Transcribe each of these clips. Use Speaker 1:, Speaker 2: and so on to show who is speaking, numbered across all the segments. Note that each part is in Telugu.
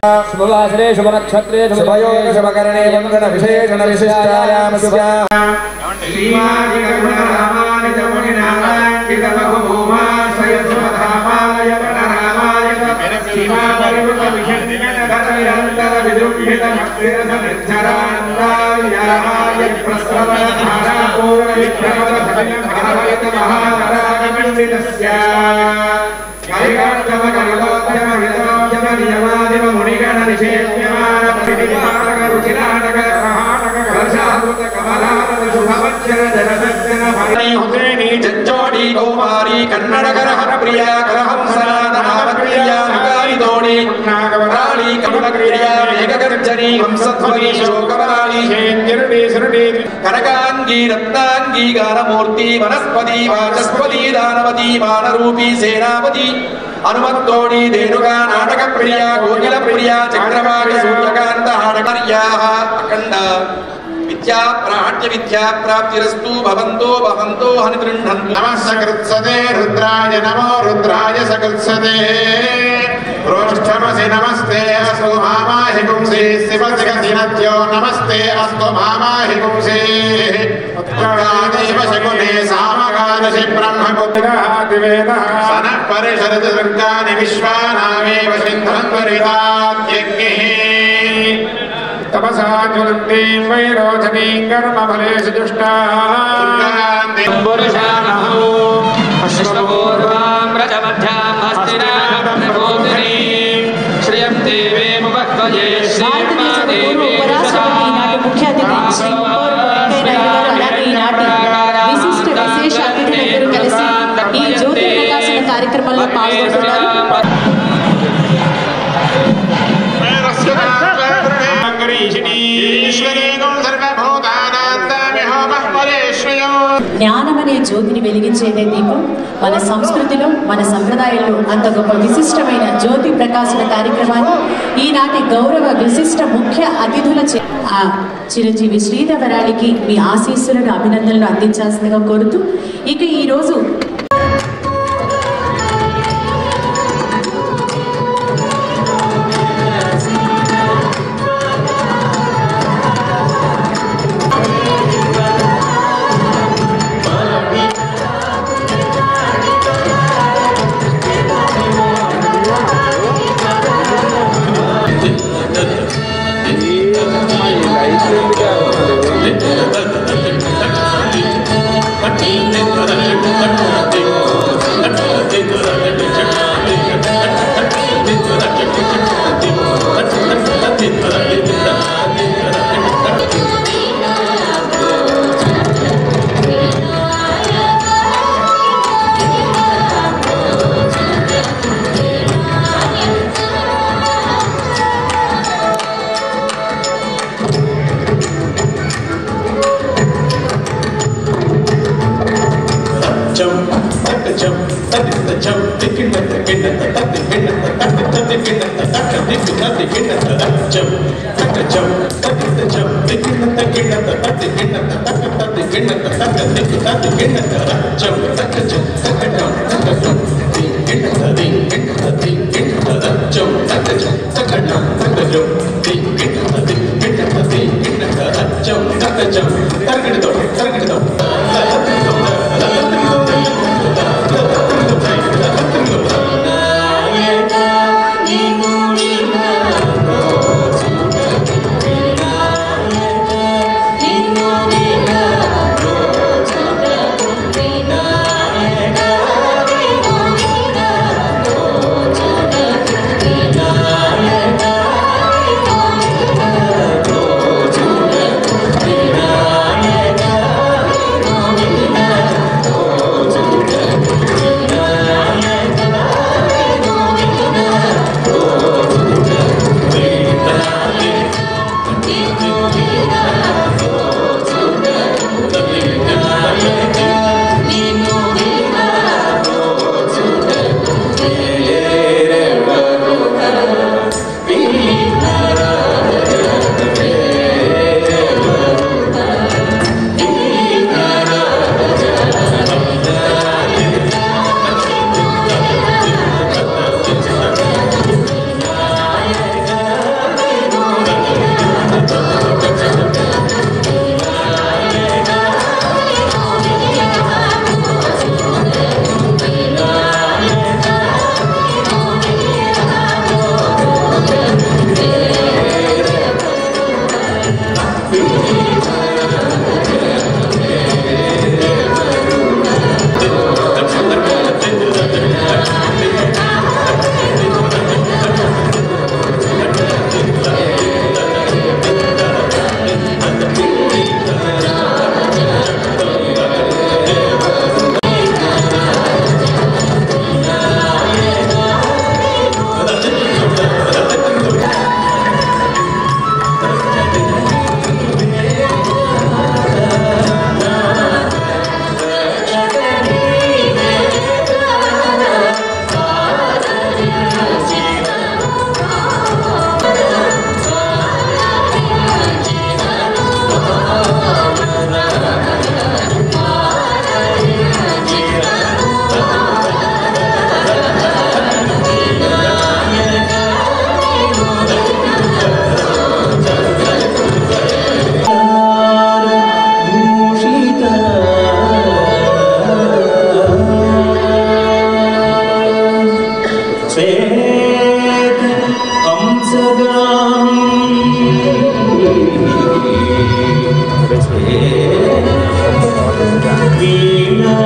Speaker 1: शुभवासरे शुभनक्षत्रे
Speaker 2: शुभयोग शुभकरणे मंगल विशेषण विशिष्टायाम शुभा श्रीमादि करुण रामानि तमुनि नारायण बहुभूमा स्वयंधामाय रामाय श्रीमापरिवृत विशेषण निरंतर विदुःखित भक्तिरस निर्झरान्दायाय प्रस्रवण धारा पूर्ण विक्रमद सविनं भरवयत महाराज पंडितस्य हरिकार्तम करुणोद्यम विदोद्यम नियमादिम मुनिगण निषेध्यमान परिविभाग रुचिराटक महाटक कलशाभूत कमलानंद शुभवच्चन जनसज्जन भरणी हुसैनी जज्जोडी कौमारी कन्नडकर हरप्रिया कलहंसनादनावक्रिया नगारिदोणी नागवराली कमलक्रिया मेघगर्जनी हंसध्वनि शोकवराली शेन्दिरणी सुरणी कनकांगी रत्नांगी गानमूर्ति वनस्पति वाचस्पति दानवती मानरूपी सेनापति अनुमत्तोणी धेनुका नाटक प्रिया गोकिल प्रिया चक्रवाक सूर्यकांत हाडकर्याः अखंड विद्या प्राण्य विद्या प्राप्तिरस्तु भवन्तो भवन्तो हनिगृह्णन्तु नमः सकृत्सते रुद्राय नमो रुद्राय सकृत्सते रोष्ठमसि नमस्ते अस्तु मामाहि पुंसि शिवसि नद्यो नमस्ते अस्तु मामाहि पुंसि उत्तरादेव शकुने सामगादशि ब्रह्मपुत्रः दिवेदः सनः परिषद दुर्गानि विश्वानामेव सिन्धन्वरिताद्यज्ञः तपसा ज्वलन्तीं वैरोचनीं कर्मफलेषु जुष्टां पुरुषानहो अश्वपूर्वां रजमध्यां हस्तिनां प्रबोधिनीं श्रियं देवीं भक्तये श्रीमादेवी मुख्य अतिथि శ్రీ విశిష్ట విశేష అతిథులందరూ కలిసి ఈ జ్యోతి ప్రకాశన కార్యక్రమంలో పాల్గొంటున్నారు. జ్ఞానమనే జ్యోతిని వెలిగించేదే దీపం. మన సంస్కృతిలో మన సంప్రదాయంలో అంత గొప్ప విశిష్టమైన జ్యోతి ప్రకాశన కార్యక్రమాన్ని ఈనాటి గౌరవ విశిష్ట ముఖ్య అతిథుల చిరంజీవి శ్రీధవరానికి మీ ఆశీస్సులను అభినందనలు అందించాల్సిందిగా కోరుతూ ఇక ఈరోజు
Speaker 3: श्वेत हंसगामी वीणा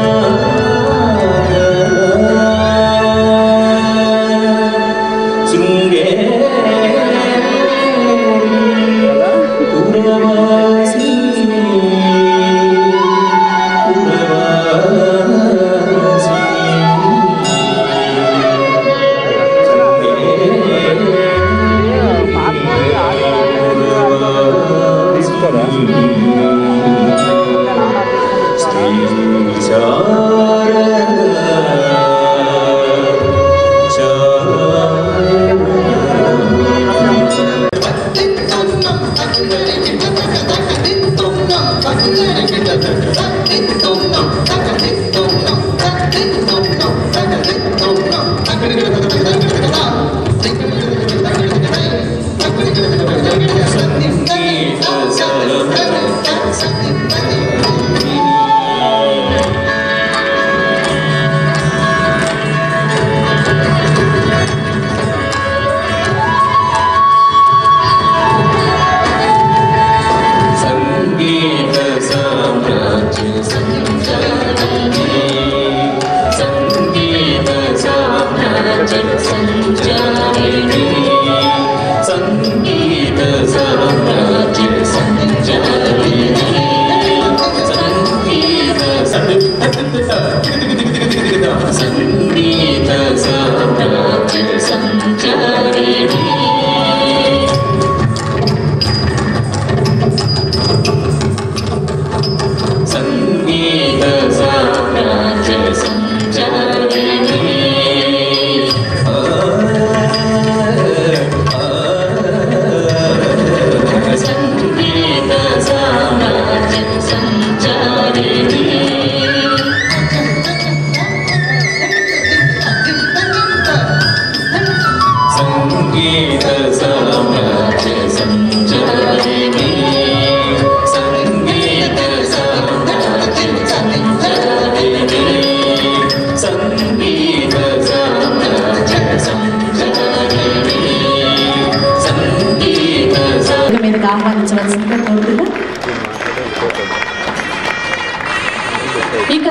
Speaker 2: ఇక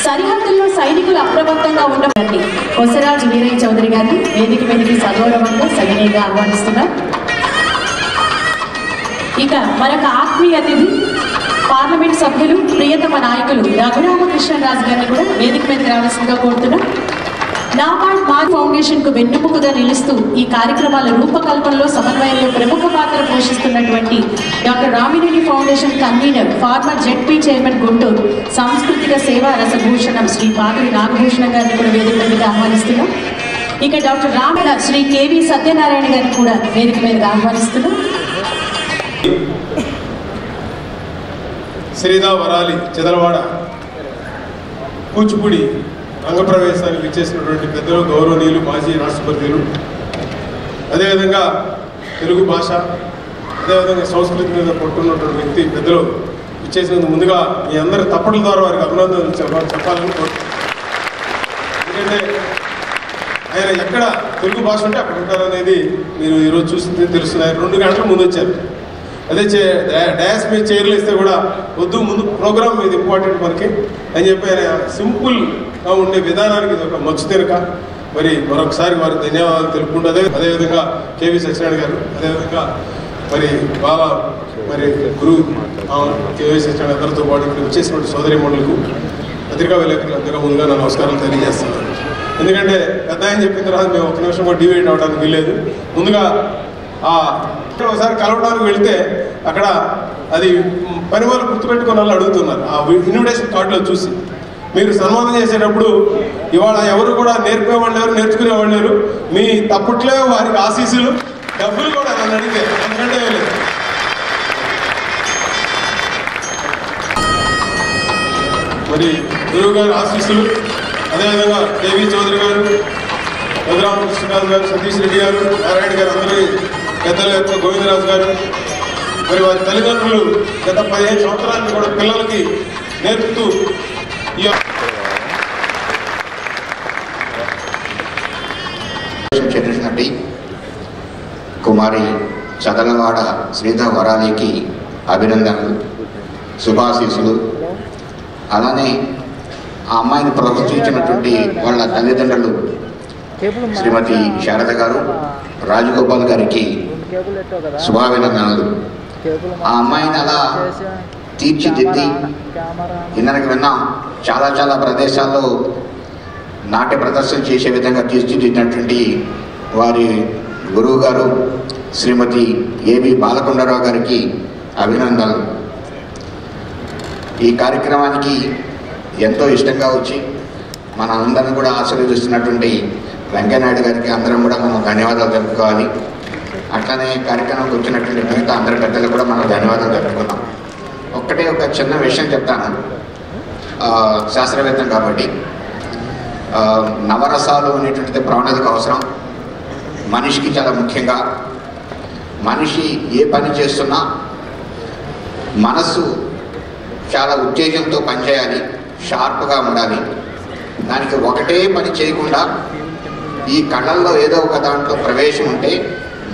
Speaker 2: సరిహద్దుల్లో సైనికులు అప్రమత్తంగా ఉండబట్టి కొసరాజు వీరయ్య చౌదరి గారిని వేదిక మీదకి సగౌరవంగా సవినయంగా ఆహ్వానిస్తున్నారు. ఇక మరొక ఆత్మీయ అతిథి పార్లమెంట్ సభ్యులు ప్రియతమ నాయకులు రఘురామకృష్ణరాజు గారిని కూడా వేదిక మీదకి రావాల్సిందిగా కోరుతున్నాం. నాబార్డ్ మార్క్ ఫౌండేషన్ కు వెన్నుముకగా నిలుస్తూ ఈ కార్యక్రమాల రూపకల్పనలో సమన్వయంలో ప్రముఖ పాత్ర పోషిస్తున్నటువంటి doctor Ramineni foundation convener former ZP chairman Guntur సాంస్కృతిక సేవా రసభూషణం శ్రీ పాదురి నాగభూషణం గారిని కూడా వేదిక మీదకి ఆహ్వానిస్తున్నాం. ఇక డాక్టర్ రామల శ్రీ కేవీ సత్యనారాయణ గారిని కూడా వేదిక మీదకి ఆహ్వానిస్తున్నాం.
Speaker 4: శ్రీదా వరాలి చెదలవాడ కూచిపూడి రంగప్రవేశానికి ఇచ్చేసినటువంటి పెద్దలు గౌరవనీయులు మాజీ రాష్ట్రపతులు, అదేవిధంగా తెలుగు భాష అదేవిధంగా సంస్కృతి మీద పట్టుకున్నటువంటి వ్యక్తి పెద్దలు ఇచ్చేసినందుకు ముందుగా మీ అందరి తప్పట్ల ద్వారా వారికి అభినందనలు చెప్పాలని కోరుతున్నాను. ఎందుకంటే ఆయన ఎక్కడ తెలుగు భాష ఉంటే అక్కడ ఉంటారనేది మీరు ఈరోజు చూసి తెలుస్తుంది. 2 గంటల ముందు వచ్చారు. అదే డ్యాన్స్ మీద చైర్లు ఇస్తే కూడా వద్దు, ముందు ప్రోగ్రామ్ మీద ఇంపార్టెంట్ మనకి అని చెప్పి ఆయన సింపుల్గా ఉండే విధానానికి ఇది ఒక మచ్చు తినక మరి మరొకసారి వారికి ధన్యవాదాలు తెలుపుకుంటూ అదేవిధంగా కేవీ సత్యనారాయణ గారు, అదేవిధంగా మరి బాగా మరి గురువు కేవీ సత్యనారాయణ అందరితో పాటు ఇక్కడ వచ్చేసినటువంటి సోదరి మండలకు పత్రికా విలేకరులు అందరూ ముందుగా నా నమస్కారం తెలియజేస్తున్నాను. ఎందుకంటే పెద్ద ఆయన చెప్పిన తర్వాత మేము 1 నిమిషం కూడా డివైడ్ అవ్వడానికి వీల్లేదు. ముందుగా ఒకసారి కలవడానికి వెళితే అక్కడ అది పని వాళ్ళు గుర్తుపెట్టుకుని వాళ్ళు అడుగుతున్నారు ఆ ఇన్విటేషన్ కార్డులో చూసి. మీరు సన్మానం చేసేటప్పుడు ఇవాళ ఎవరు కూడా నేర్పేవాళ్ళు లేరు, నేర్చుకునేవాళ్ళు లేరు. మీ తప్పట్లే వారికి ఆశీస్సులు, డబ్బులు కూడా నన్ను అడిగితే ఎందుకంటే లేదు. మరి గురువు గారి ఆశీస్సులు, అదేవిధంగా కేవీ చౌదరి గారు, రఘురామకృష్ణరాజు గారు, సతీష్ రెడ్డి గారు, నారాయణ గారు, అందరి పెద్దల యొక్క గోవిందరాజు గారు, మరి వారి తల్లిదండ్రులు గత 15 సంవత్సరాలు కూడా పిల్లలకి నేర్పుతూ
Speaker 3: చరిత్రనటి కుమారి చదలవాడ శ్రీధర్ వరాలికి అభినందనలు, శుభాశీస్సులు. అలానే ఆ అమ్మాయిని ప్రోత్సహించినటువంటి వాళ్ళ తల్లిదండ్రులు శ్రీమతి శారద గారు, రాజగోపాల్ గారికి శుభాభినందనలు. ఆ అమ్మాయిని అలా తీర్చిదిద్ది ఇందరికి విన్నాం, చాలా చాలా ప్రదేశాల్లో నాట్య ప్రదర్శన చేసే విధంగా తీర్చిదిద్దినటువంటి వారి గురువు గారు శ్రీమతి ఏబి బాలకొండరావు గారికి అభినందనలు. ఈ కార్యక్రమానికి ఎంతో ఇష్టంగా వచ్చి మన అందరిని కూడా ఆశీర్వదిస్తున్నటువంటి వెంకయ్యనాయుడు గారికి అందరం కూడా మనం ధన్యవాదాలు తెలుపుకోవాలి. అట్లనే కార్యక్రమానికి వచ్చినటువంటి మిగతా అందరి పెద్దలు కూడా మనం ధన్యవాదాలు తెలుపుకున్నాం. ఒక్కటే ఒక చిన్న విషయం చెప్తాను, శాస్త్రవేత్తం కాబట్టి. నవరసాలు అనేటువంటిది ప్రాణానికి అవసరం. మనిషికి చాలా ముఖ్యంగా మనిషి ఏ పని చేస్తున్నా మనస్సు చాలా ఉత్తేజంతో పనిచేయాలి, షార్ప్గా ఉండాలి. దానికి ఒకటే పని చేయకుండా ఈ కళల్లో ఏదో ఒక దాంట్లో ప్రవేశం ఉంటే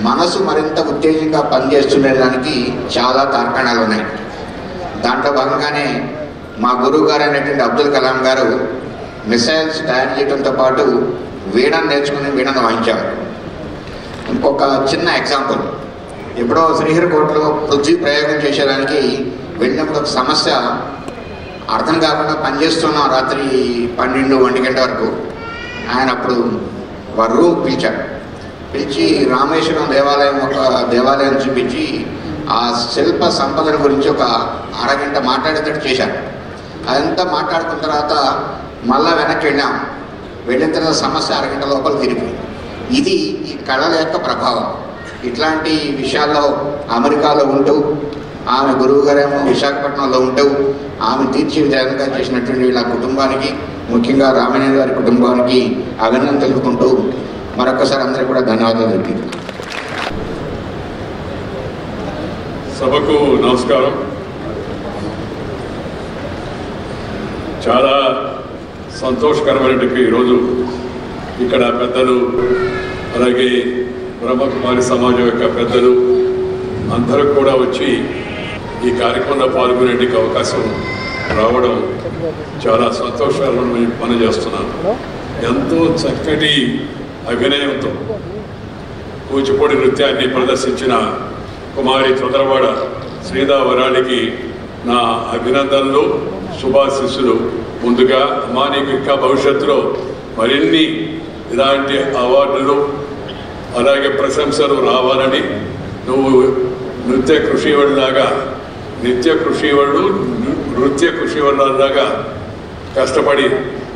Speaker 3: మనసు మరింత ఉత్తేజంగా పనిచేస్తుండడానికి చాలా తార్కాణాలు ఉన్నాయి. దాంట్లో భాగంగానే మా గురువు గారు అయినటువంటి అబ్దుల్ కలాం గారు మిసైల్స్ తయారు చేయడంతో పాటు వీణను నేర్చుకుని వీణను వాయించారు. ఇంకొక చిన్న ఎగ్జాంపుల్, ఎప్పుడో శ్రీహరికోటలో పృథ్వీ ప్రయోగం చేసేదానికి వెళ్ళినప్పుడు ఒక సమస్య అర్థం కాకుండా పనిచేస్తున్నాం రాత్రి 12-1 గంట వరకు. ఆయన అప్పుడు వారు రూమ్ పిలిచి రామేశ్వరం దేవాలయం చూపించి ఆ శిల్ప సంపదన గురించి ఒక అరగంట మాట్లాడేటట్టు చేశారు. అదంతా మాట్లాడుకున్న తర్వాత మళ్ళా వెనక్కి వెళ్ళిన తర్వాత సమస్య అరగంట లోపల తిరిగి. ఇది ఈ కళల యొక్క ప్రభావం. ఇట్లాంటి విషయాల్లో అమెరికాలో ఉంటూ ఆమె గురువు గారేమో విశాఖపట్నంలో ఉంటూ ఆమె తీర్చిదిద్దేందుగా చేసినటువంటి వీళ్ళ కుటుంబానికి, ముఖ్యంగా రామయ్య గారి కుటుంబానికి అభినందన తెలుపుకుంటూ మరొకసారి అందరికీ కూడా ధన్యవాదాలు తెలుపుతున్నాను.
Speaker 5: సభకు నమస్కారం. చాలా సంతోషకరమైనటువంటి ఈరోజు ఇక్కడ పెద్దలు, అలాగే బ్రహ్మకుమారి సమాజం యొక్క పెద్దలు అందరూ కూడా వచ్చి ఈ కార్యక్రమంలో పాల్గొనేందుకు అవకాశం రావడం చాలా సంతోషాలను పని చేస్తున్నాను. ఎంతో చక్కటి అభినయంతో కూచిపూడి నృత్యాన్ని ప్రదర్శించిన కుమారి చంద్రవాడ శ్రీధర్ వరాలికి నా అభినందనలు, శుభాశీస్సులు. ముందుగా అమ్మా, నీకు ఇంకా భవిష్యత్తులో మరిన్ని ఇలాంటి అవార్డులు అలాగే ప్రశంసలు రావాలని, నువ్వు నృత్య కృషివళ్ళలాగా కష్టపడి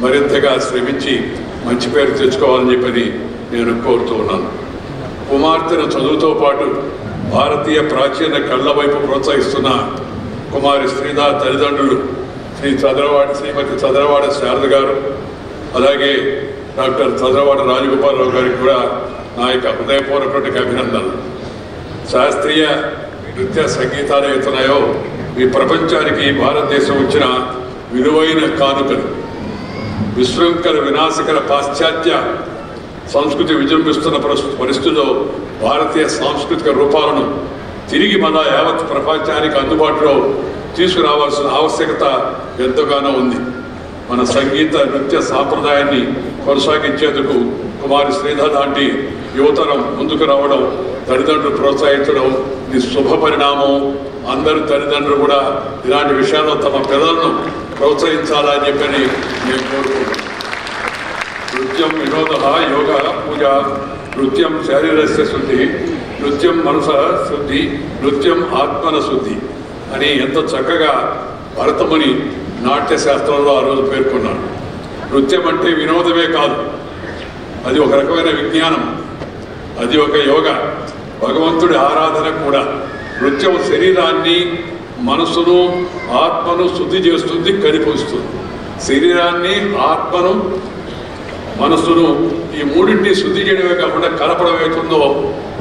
Speaker 5: మరింతగా శ్రమించి మంచి పేరు తెచ్చుకోవాలని చెప్పని నేను కోరుతూ ఉన్నాను. కుమార్తెను చదువుతో పాటు భారతీయ ప్రాచీన కళ్ళ వైపు ప్రోత్సహిస్తున్న కుమారి శ్రీధర్ తల్లిదండ్రులు శ్రీమతి చదలవాడ శారద గారు, అలాగే డాక్టర్ చదలవాడ రాజగోపాలరావు గారికి కూడా నా యొక్క హృదయపూర్వక అభినందనలు. శాస్త్రీయ నృత్య సంగీతాలు అవుతున్నాయో ఈ ప్రపంచానికి భారతదేశం వచ్చిన విలువైన కానుకలు. విశృంఖల వినాశకర పాశ్చాత్య సంస్కృతి విజృంభిస్తున్న పరిస్థితుల్లో భారతీయ సాంస్కృతిక రూపాలను తిరిగి మన యావత్ ప్రపంచానికి అందుబాటులో తీసుకురావాల్సిన ఆవశ్యకత ఎంతగానో ఉంది. మన సంగీత నృత్య సాంప్రదాయాన్ని కొనసాగించేందుకు కుమారి శ్రీధర్ లాంటి యువతరం ముందుకు రావడం, తల్లిదండ్రులు ప్రోత్సహించడం ఇది శుభ పరిణామం. అందరు తల్లిదండ్రులు కూడా ఇలాంటి విషయాల్లో తమ పిల్లలను ప్రోత్సహించాలని చెప్పని నేను కోరుకుంటున్నాను. నృత్యం వినోద, యోగ, పూజ, నృత్యం శారీరస్య శుద్ధి, నృత్యం మనస శుద్ధి, నృత్యం ఆత్మన శుద్ధి అని ఎంత చక్కగా భరతముని నాట్యశాస్త్రంలో ఆ రోజు పేర్కొన్నాడు. నృత్యం అంటే వినోదమే కాదు, అది ఒక రకమైన విజ్ఞానం, అది ఒక యోగ, భగవంతుడి ఆరాధన కూడా. నృత్యం శరీరాన్ని, మనసును, ఆత్మను శుద్ధి చేస్తుంది, కనిపిస్తుంది. శరీరాన్ని, ఆత్మను, మనసును ఈ మూడింటిని శుద్ధి చేయడమే కాకుండా కలపడం అవుతుందో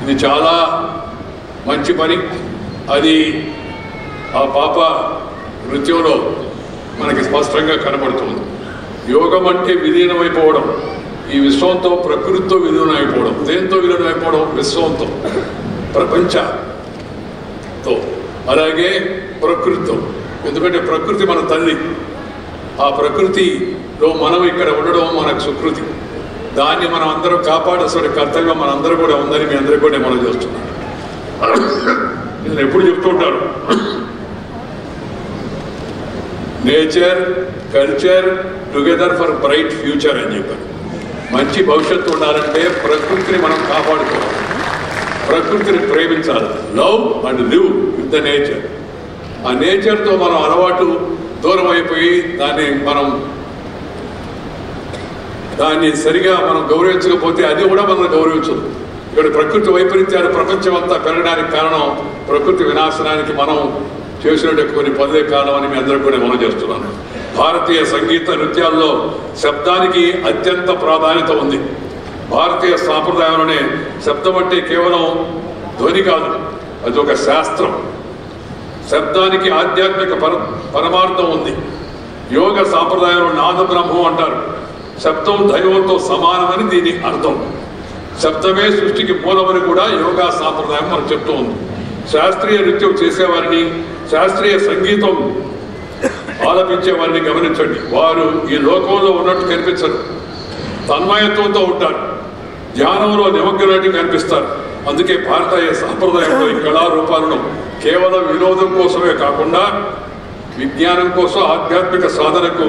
Speaker 5: ఇది చాలా మంచి పని. అది ఆ పాప నృత్యంలో మనకి స్పష్టంగా కనబడుతుంది. యోగం అంటే విలీనమైపోవడం, ఈ విశ్వంతో ప్రకృతితో విలీనమైపోవడం. దేంతో విలీనమైపోవడం? విశ్వంతో, ప్రపంచంతో, అలాగే ప్రకృతితో. ఎందుకంటే ప్రకృతి మన తల్లి. ఆ ప్రకృతిలో మనం ఇక్కడ ఉండడం మనకు సుకృతి. దాన్ని మనం అందరం కాపాడాల్సిన కర్తవ్యం మనందరూ కూడా ఉందని మీ అందరికీ కూడా మనం చేస్తున్నాం. నేను ఎప్పుడు చెప్తూ ఉంటాను, nature culture together for bright future అని చెప్పాను. మంచి భవిష్యత్తు ఉండాలంటే ప్రకృతిని మనం కాపాడుకోవాలి, ప్రకృతిని ప్రేమించాలి. Love and live with the nature. ఆ నేచర్తో మనం అలవాటు దూరం అయిపోయి దాన్ని సరిగా మనం గౌరవించకపోతే అది కూడా మనం గౌరవించదు. ఇక్కడ ప్రకృతి వైపరీత్యాలు ప్రపంచం అంతా పెరగడానికి కారణం ప్రకృతి వినాశనానికి మనం చేసినట్టు కొన్ని పనులే కారణం అని మీ అందరికీ కూడా మనం చేస్తున్నాను. భారతీయ సంగీత నృత్యాల్లో శబ్దానికి అత్యంత ప్రాధాన్యత ఉంది. భారతీయ సాంప్రదాయంలోనే శబ్దం అంటే కేవలం ధ్వని కాదు, అది ఒక శాస్త్రం. శబ్దానికి ఆధ్యాత్మిక పరమార్థం ఉంది. యోగ సాంప్రదాయంలో నాద బ్రహ్మం అంటారు. శబ్దం దైవంతో సమానమని దీని అర్థం. శబ్దమే సృష్టికి మూలమని కూడా యోగా సాంప్రదాయం మనకు చెప్తూ ఉంది. శాస్త్రీయ నృత్యం చేసేవారిని, శాస్త్రీయ సంగీతం ఆలపించే వారిని గమనించండి. వారు ఈ లోకంలో ఉన్నట్టు కనిపించరు, తన్మయత్వంతో ఉంటారు, ధ్యానంలో నిమగ్నటి కనిపిస్తారు. అందుకే భారతీయ సాంప్రదాయంలో ఈ కళారూపాలను కేవలం వినోదం కోసమే కాకుండా విజ్ఞానం కోసం, ఆధ్యాత్మిక సాధనకు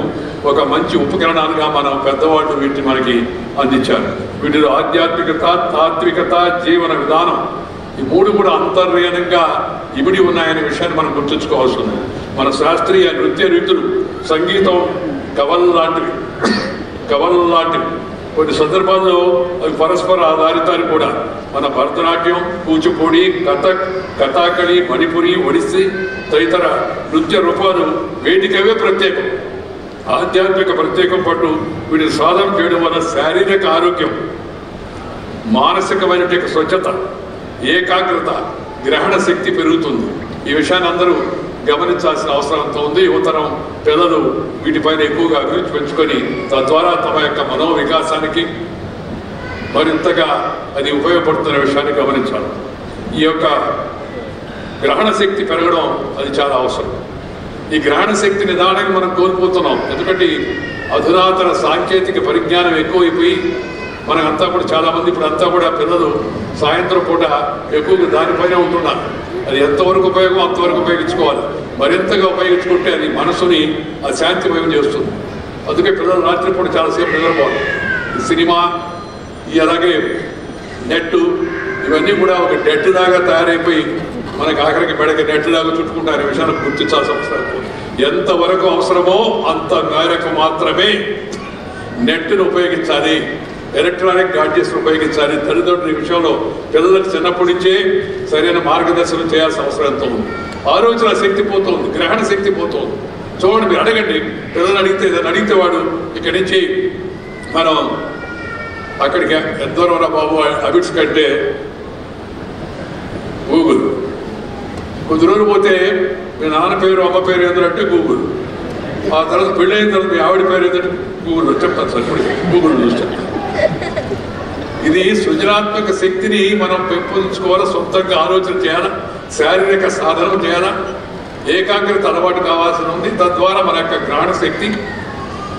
Speaker 5: ఒక మంచి ఉపకరణాలుగా మన పెద్దవాళ్ళు వీటిని మనకి అందించారు. వీటిలో ఆధ్యాత్మికత, తాత్వికత, జీవన విధానం ఈ మూడు కూడా అంతర్లీనంగా ఇమిడి ఉన్నాయనే విషయాన్ని మనం గుర్తుంచుకోవాల్సి ఉంది. మన శాస్త్రీయ నృత్య రీతులు, సంగీతం కవలు లాంటివి. కొన్ని సందర్భాల్లో అవి పరస్పర ఆధారితాలు కూడా. మన భరతనాట్యం, కూచిపూడి, కథక్, కథాకళి, మణిపురి, ఒడిస్సీ తదితర నృత్య రూపాలు వేటికవే ప్రత్యేకం. ఆధ్యాత్మిక ప్రత్యేకం పట్టు వీటిని సాధన చేయడం వల్ల శారీరక ఆరోగ్యం, మానసికమైన స్వచ్ఛత, ఏకాగ్రత, గ్రహణ శక్తి పెరుగుతుంది. ఈ విషయాన్ని అందరూ గమనించాల్సిన అవసరం అంతా ఉంది. యువతరం పిల్లలు వీటిపైన ఎక్కువగా అభిరుచి పెంచుకొని తద్వారా తమ యొక్క మనో వికాసానికి మరింతగా అది ఉపయోగపడుతున్న విషయాన్ని గమనించాలి. ఈ యొక్క గ్రహణ శక్తి పెరగడం అది చాలా అవసరం. ఈ గ్రహణ శక్తి నిదానంగా మనం కోల్పోతున్నాం. ఎందుకంటే అధునాతన సాంకేతిక పరిజ్ఞానం ఎక్కువైపోయి మనకంతా కూడా చాలామంది ఇప్పుడు అంతా కూడా పిల్లలు సాయంత్రం పూట ఎక్కువగా దానిపైనే ఉంటున్నారు. అది ఎంతవరకు ఉపయోగం అంతవరకు ఉపయోగించుకోవాలి. మరింతగా ఉపయోగించుకుంటే అది మనసుని అశాంతిమయం చేస్తుంది. అందుకే పిల్లలు రాత్రిపూట చాలాసేపు నిద్రపోవాలి. సినిమా, ఈ అలాగే నెట్టు, ఇవన్నీ కూడా ఒక నెట్ లాగా తయారైపోయి మనకు ఆఖరికి మెడకి నెట్ లాగా చుట్టుకుంటారు. ఈ విషయాన్ని గుర్తించాల్సిన అవసరం. ఎంతవరకు అవసరమో అంత మేరకు మాత్రమే నెట్ను ఉపయోగించాలి, ఎలక్ట్రానిక్ గాడ్జెట్స్ ఉపయోగించాలి. తల్లిదండ్రుల విషయంలో పిల్లలకు చిన్నప్పటి నుంచే సరైన మార్గదర్శనం చేయాల్సిన అవసరం ఎంతో ఉంది. ఆలోచన శక్తి పోతుంది, గ్రహణ శక్తి పోతుంది. చూడండి, మీరు అడగండి, పిల్లలు అడిగితే వాడు ఇక్కడి నుంచి మనం అక్కడికి ఎంత దూరం రా బాబు అబిట్స్ కంటే గూగుల్. కొద్ది రోజులు పోతే మీ నాన్న పేరు, అమ్మ పేరు ఏంటంటే గూగుల్. ఆ తర్వాత పెళ్ళైన తర్వాత మీ ఆవిడ పేరు ఏంటంటే గూగుల్ చెప్తాను సార్, ఇప్పుడు గూగుల్ చూస్తాను. ఇది సృజనాత్మక శక్తిని మనం పెంపొందించుకోవాలా, సొంతంగా ఆలోచన చేయాలా, శారీరక సాధన చేయాలా, ఏకాగ్రత అలవాటు కావాల్సి ఉంది. తద్వారా మన యొక్క గ్రహణ శక్తి,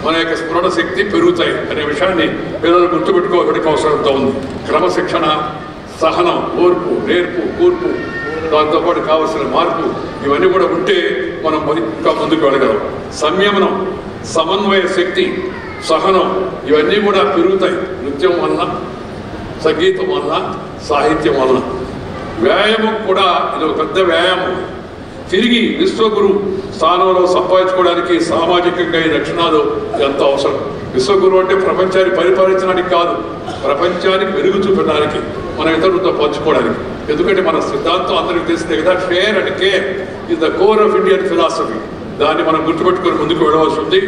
Speaker 5: మన యొక్క స్ఫురణ శక్తి పెరుగుతాయి అనే విషయాన్ని పిల్లలు గుర్తుపెట్టుకోవడానికి అవసరంతో ఉంది. క్రమశిక్షణ, సహనం, ఓర్పు, నేర్పు, కూర్పు, దాంతోపాటు కావాల్సిన మార్పు ఇవన్నీ కూడా ఉంటే మనం ఇంకా ముందుకు వెళ్ళగలం. సంయమనం, సమన్వయ శక్తి, సహనం ఇవన్నీ కూడా పెరుగుతాయి నృత్యం వలన, సంగీతం వలన, సాహిత్యం వలన. వ్యాయామం కూడా ఇది ఒక పెద్ద వ్యాయామం. తిరిగి విశ్వగురు స్థానంలో సంపాదించుకోవడానికి సామాజికంగా ఈ లక్షణాలు ఎంతో అవసరం. విశ్వగురు అంటే ప్రపంచాన్ని పరిపాలించడానికి కాదు, ప్రపంచానికి వెలుగు చూపడానికి, మన ఇతరులతో పంచుకోవడానికి. ఎందుకంటే మన సిద్ధాంతం అందరికీ తెలిసిందే కదా, share and care is the core of Indian philosophy. దాన్ని మనం గుర్తుపెట్టుకొని ముందుకు వెళ్ళవలసి ఉంది.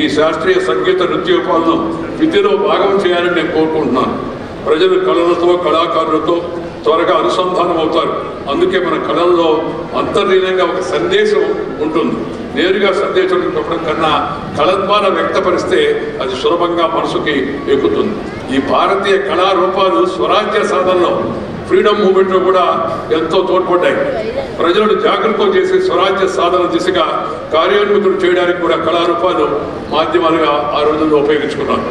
Speaker 5: ఈ శాస్త్రీయ సంగీత నృత్యోపాలను విద్యలో భాగం చేయాలని నేను కోరుకుంటున్నాను. ప్రజలు కళలతో, కళాకారులతో త్వరగా అనుసంధానం అవుతారు. అందుకే మన కళల్లో అంతర్లీనంగా ఒక సందేశం ఉంటుంది. నేరుగా సందేశం చెప్పడం కన్నా కళ ద్వారా వ్యక్తపరిస్తే అది సులభంగా మనసుకి ఎక్కుతుంది. ఈ భారతీయ కళారూపాలు స్వరాజ్య సాధనలో, ఫ్రీడమ్ మూవ్మెంట్లో కూడా ఎంతో తోడ్పడ్డాయి. ప్రజలను జాగృతం చేసి స్వరాజ్య సాధన దిశగా కార్యోన్ముఖులు చేయడానికి కూడా కళారూపాలు మాధ్యమాలుగా ఆ రోజుల్లో ఉపయోగించుకున్నారు.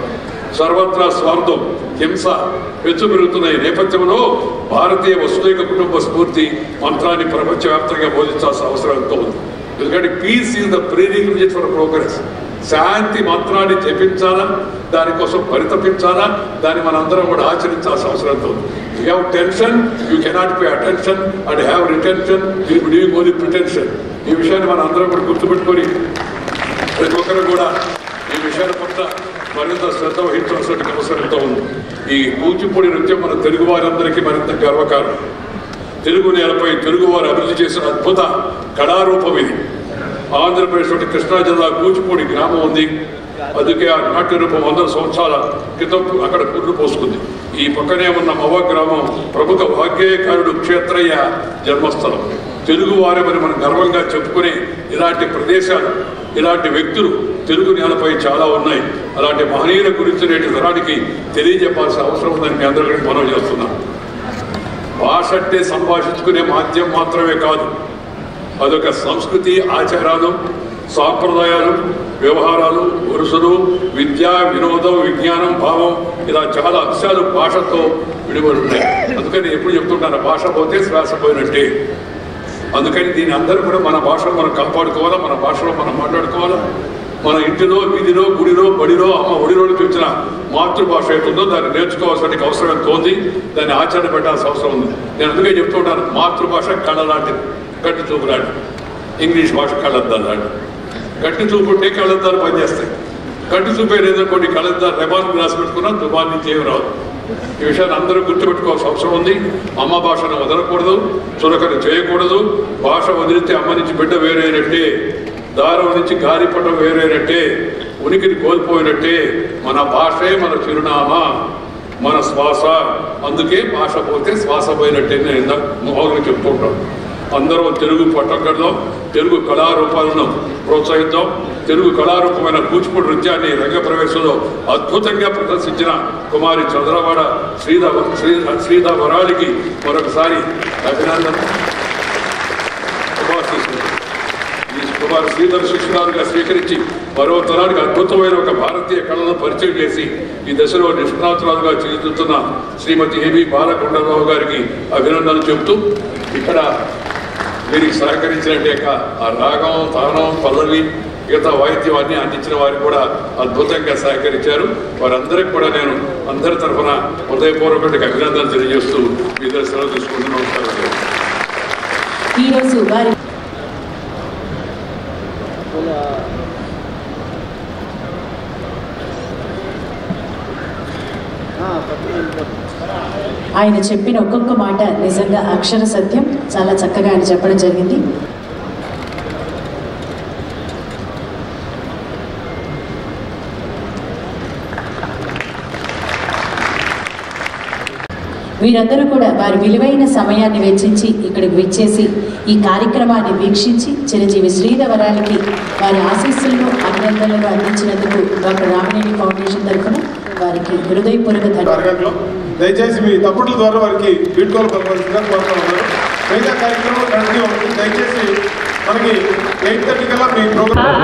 Speaker 5: సర్వత్రా స్వార్థం, హింస పెరుగుతున్న ఈ నేపథ్యంలో భారతీయ వసుదైక కుటుంబ స్ఫూర్తి మంత్రాన్ని ప్రపంచవ్యాప్తంగా బోధించాల్సిన అవసరం ఎంతో ఉంది. ఎందుకంటే peace is the prerequisite for progress. శాంతి మంత్రాన్ని జపించాలా, దానికోసం పరితపించాలా, దాన్ని మనందరం కూడా ఆచరించాల్సిన అవసరం ఎంతో ఉంది. You have tension, you cannot pay attention and have retention, you will be doing only pretension. ఈ విషయాన్ని మనం అందరం కూడా గుర్తుపెట్టుకొని ప్రతి ఒక్కరు కూడా ఈ విషయాల పట్ల మరింత శ్రద్ధ వహించాల్సిన అవసరంతో ఉంది. ఈ కూచిపూడి నృత్యం మన తెలుగు వారందరికీ మరింత గర్వకారణం. తెలుగు నేలపై తెలుగువారు అభివృద్ధి చేసిన అద్భుత కళారూపం ఇది. ఆంధ్రప్రదేశ్లోని కృష్ణా జిల్లా కూచిపూడి గ్రామం ఉంది. అందుకే ఆ నాట్య రూపం 100 సంవత్సరాల క్రితం అక్కడ పుర్రు పోసుకుంది. ఈ పక్కనే ఉన్న మవ గ్రామం ప్రముఖ వాగ్గేయకారుడు క్షేత్రయ్య జన్మస్థలం. తెలుగు వారేమని మనం గర్వంగా చెప్పుకునే ఇలాంటి ప్రదేశాలు, ఇలాంటి వ్యక్తులు తెలుగు నేలపై చాలా ఉన్నాయి. అలాంటి మహనీయుల గురించి నేటి తరానికి తెలియజెప్పాల్సిన అవసరం ఉందని మీ అందరికీ మనం చేస్తున్నాం. భాష అంటే సంభాషించుకునే మాధ్యమం మాత్రమే కాదు, అదొక సంస్కృతి, ఆచారాలు, సాంప్రదాయాలు, వ్యవహారాలు, వరుసలు, విద్య, వినోదం, విజ్ఞానం, భావం, ఇలా చాలా అంశాలు భాషతో విడిపడి ఉంటాయి. అందుకని ఎప్పుడు చెప్తుంటాను, భాష పోతే శ్వాస పోయినట్టే. అందుకని దీని అందరూ కూడా మన భాషను మనం కాపాడుకోవాలా, మన భాషలో మనం మాట్లాడుకోవాలా. మన ఇంటిలో, వీధిలో, గుడిలో, బడిలో, అమ్మ ఒడిలో చూపించిన మాతృభాష ఏతుందో దాన్ని నేర్చుకోవాల్సిన అవసరం ఎంతో ఉంది. దాన్ని ఆచరణ పెట్టాల్సిన అవసరం ఉంది. నేను అందుకే చెప్తూ ఉంటాను, మాతృభాష కళ లాంటిది, గట్టి చూపు లాంటిది. ఇంగ్లీష్ భాష కళ్ళద్దాలు లాంటిది. గట్టి చూపు ఉంటే కళ్ళద్దాలు పనిచేస్తాయి. గట్టి చూపే లేదనుకోండి, కళ్ళద్దాలు రెబాన్ గ్లాస్ పెట్టుకున్నా దుబాన్ నుంచి ఏమి రాదు. ఈ విషయాన్ని అందరూ గుర్తుపెట్టుకోవాల్సిన అవసరం ఉంది. అమ్మ భాషను వదలకూడదు, చులకన చేయకూడదు. భాష వదిలితే అమ్మ నుంచి బిడ్డ వేరైనట్టే, దారం నుంచి గాలిపటం వేరైనట్టే, ఉనికిని కోల్పోయినట్టే. మన భాషే మన చిరునామా, మన శ్వాస. అందుకే భాష పోతే శ్వాస పోయినట్టే నేను మామూలుగా చెప్తుంటాం. అందరూ తెలుగు పట్టకడదాం, తెలుగు కళారూపాలను ప్రోత్సహిద్దాం. తెలుగు కళారూపమైన కూచిపూడి నృత్యాన్ని రంగప్రవేశంలో అద్భుతంగా ప్రదర్శించిన కుమారి చంద్రవాడ శ్రీధవరాలికి మరొకసారి అభినందన. కుమార్ శ్రీధర్ శిష్యురాలుగా స్వీకరించి మరో తరానికి అద్భుతమైన ఒక భారతీయ కళను పరిచయం చేసి ఈ దశలో నిష్ణాతురాలుగా చేస్తున్న శ్రీమతి ఏబి బాలకొండరావు గారికి అభినందనలు చెబుతూ, ఇక్కడ వీరికి సహకరించినట్టే ఆ రాగం, తానం, పల్లవి, మిగతా వాయిద్యం అన్ని అందించిన వారికి కూడా అద్భుతంగా సహకరించారు. వారందరికీ కూడా నేను అందరి తరఫున హృదయపూర్వక అభినందనలు తెలియజేస్తూ మీ దర్శనాలు తీసుకుంటున్నాం.
Speaker 2: ఆయన చెప్పిన ఒక్కొక్క మాట నిజంగా అక్షర సత్యం. చాలా చక్కగా ఆయన చెప్పడం జరిగింది. వీరందరూ కూడా వారి విలువైన సమయాన్ని వెచ్చించి ఇక్కడికి విచ్చేసి ఈ కార్యక్రమాన్ని వీక్షించి చిరంజీవి శ్రీధవరాలికి వారి ఆశీస్సులను, అభినందనలను అందించినందుకు డాక్టర్ రామినేని ఫౌండేషన్ తరఫున వారికి హృదయపూర్వక ధన్యవాదాలు.
Speaker 4: దయచేసి మీ తప్పుల ద్వారా వారికి వీడ్కోలు పలకాల్సిందిగా కోరుతా ఉన్నారు. మిగతా కార్యక్రమం కంటిన్యూ అవుతుంది. దయచేసి మనకి 8:30 కల్లా మీ programme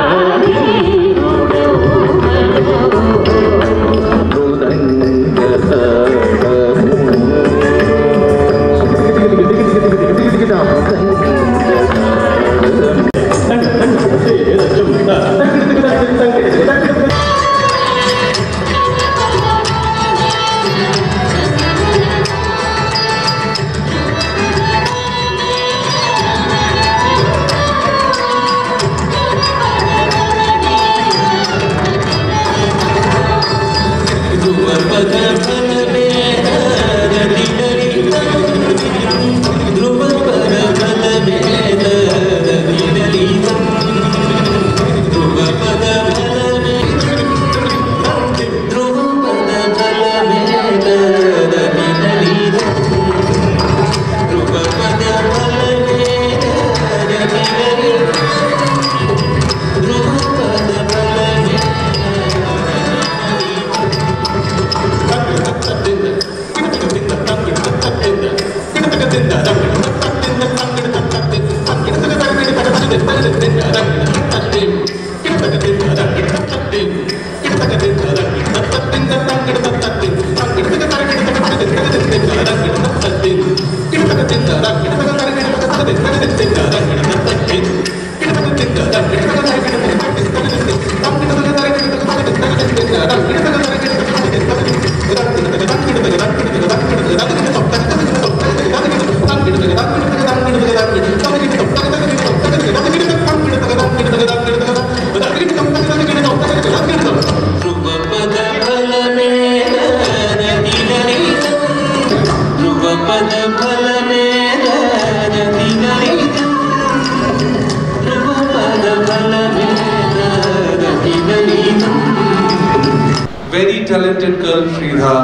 Speaker 6: Very talented girl, Sridha.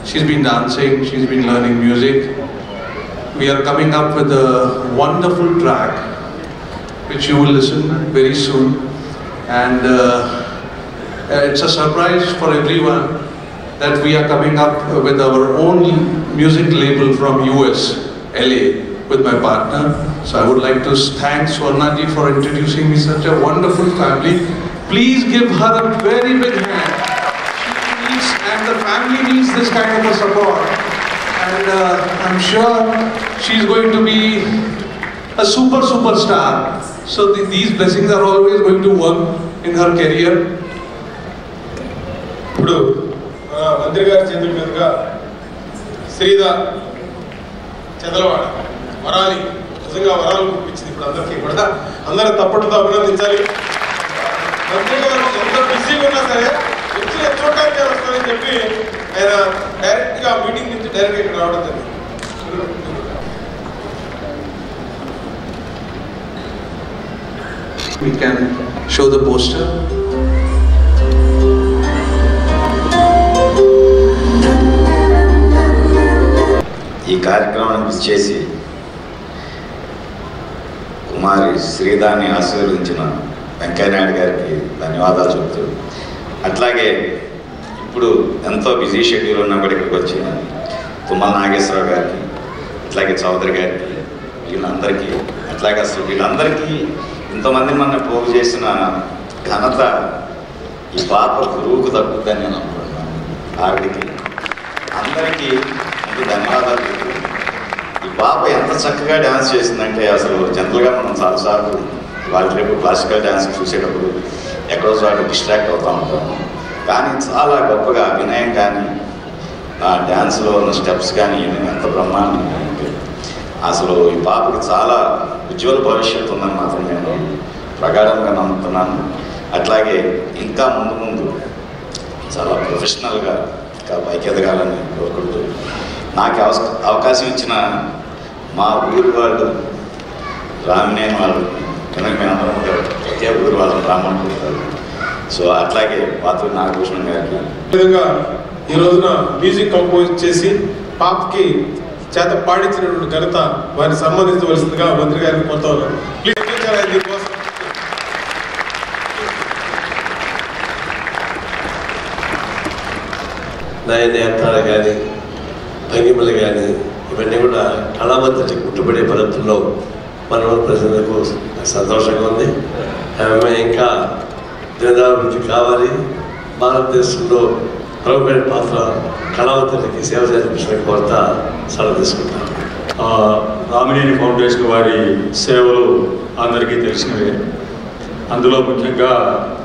Speaker 6: She's been dancing, she's been learning music. We are coming up with a wonderful track which you will listen very soon, and it's a surprise for everyone that we are coming up with our own music label from US, LA, with my partner. So I would like to thank Swarnaji for introducing me such a wonderful family. Please give her a very big hand. And the family needs this kind of a support, and I'm sure she's going to be a superstar. So these blessings are always going to work in her career.
Speaker 4: ఇప్పుడు మంత్రి గారి చేతుల మీదుగా శ్రీధా చదలవాడ వరాలి నిజంగా వరాలు కురిపించింది. ఇప్పుడు అందరికీ కూడా అందరూ తప్పట్టుతో అభినందించాలి. మంత్రి గారు ఎంత బిజీగా ఉన్నా సరే చూడటానికి వస్తారని చెప్పి ఆయన డైరెక్ట్ గా మీటింగ్ నుంచి డైరెక్ట్ ఇక్కడ రావడం జరిగింది.
Speaker 6: We can show the poster.
Speaker 7: ఈ కార్యక్రమాన్ని చేసి కుమారి శ్రీధాని ఆశీర్వదించిన వెంకయ్యనాయుడు గారికి ధన్యవాదాలు చెబుతూ, అట్లాగే ఇప్పుడు ఎంతో బిజీ షెడ్యూల్ ఉన్నా కూడా ఇక్కడికి వచ్చిన తుమ్మల నాగేశ్వరరావు గారికి, అట్లాగే చౌదరి గారికి, వీళ్ళందరికీ, అట్లాగే అసలు వీళ్ళందరికీ ఇంతమంది మన పోగు చేసిన ఘనత ఈ పాప గురువుకు దక్కుతుందని నేను అనుకుంటున్నాను. ఆవిడికి అందరికీ ముందు ధన్యవాదాలు చెప్తూ, ఈ పాప ఎంత చక్కగా డ్యాన్స్ చేసిందంటే అసలు జనరల్గా మనం చాలాసార్లు వాళ్ళ రేపు క్లాసికల్ డ్యాన్స్ చూసేటప్పుడు ఎక్కడో చోట డిస్ట్రాక్ట్ అవుతూ ఉంటాము. కానీ చాలా గొప్పగా అభినయం కానీ ఆ డ్యాన్స్లో ఉన్న స్టెప్స్ కానీ ఎంత బ్రహ్మాండంగా ఉంటాయి. అసలు ఈ పాపకి చాలా ఉజ్వల భవిష్యత్తు ఉందని మాత్రం నేను ప్రగాఢంగా నమ్ముతున్నాను. అట్లాగే ఇంకా ముందు చాలా ప్రొఫెషనల్గా ఇంకా పైకి ఎదగాలని కోరుకుంటూ, నాకు అవకాశం ఇచ్చిన మా ఊరి వాళ్ళు రామినేని వాళ్ళు, కనుక మేమందరం ఒకే ఊరి వాళ్ళని రామనుకుంటారు. సో అట్లాగే పాత్ర నాగభూషణ్ గారికి
Speaker 4: విధంగా ఈ రోజున మ్యూజిక్ కంపోజ్ చేసి పాపకి చేత పాడించినటువంటి ఘనత వారిని సన్మానించవలసిందిగా మంత్రి గారిని కోరుతా ఉన్నారు. ప్లీజ్ దీనికోసం
Speaker 8: నయనేత్రాలు కానీ భంగిమలు కానీ ఇవన్నీ కూడా కళామంత్రికి కుట్టుబడే పద్ధతుల్లో మనం ప్రజలకు సంతోషంగా ఉంది. ఆమె ఇంకా దినదాభివృద్ధి కావాలి. భారతదేశంలో ప్రముఖమైన పాత్ర కళావంతులకి సేవ చేయాలని కోరుతా సెలవు తీసుకుంటాను.
Speaker 9: రామినేని ఫౌండేషన్ వారి సేవలు అందరికీ తెలిసినవే. అందులో ముఖ్యంగా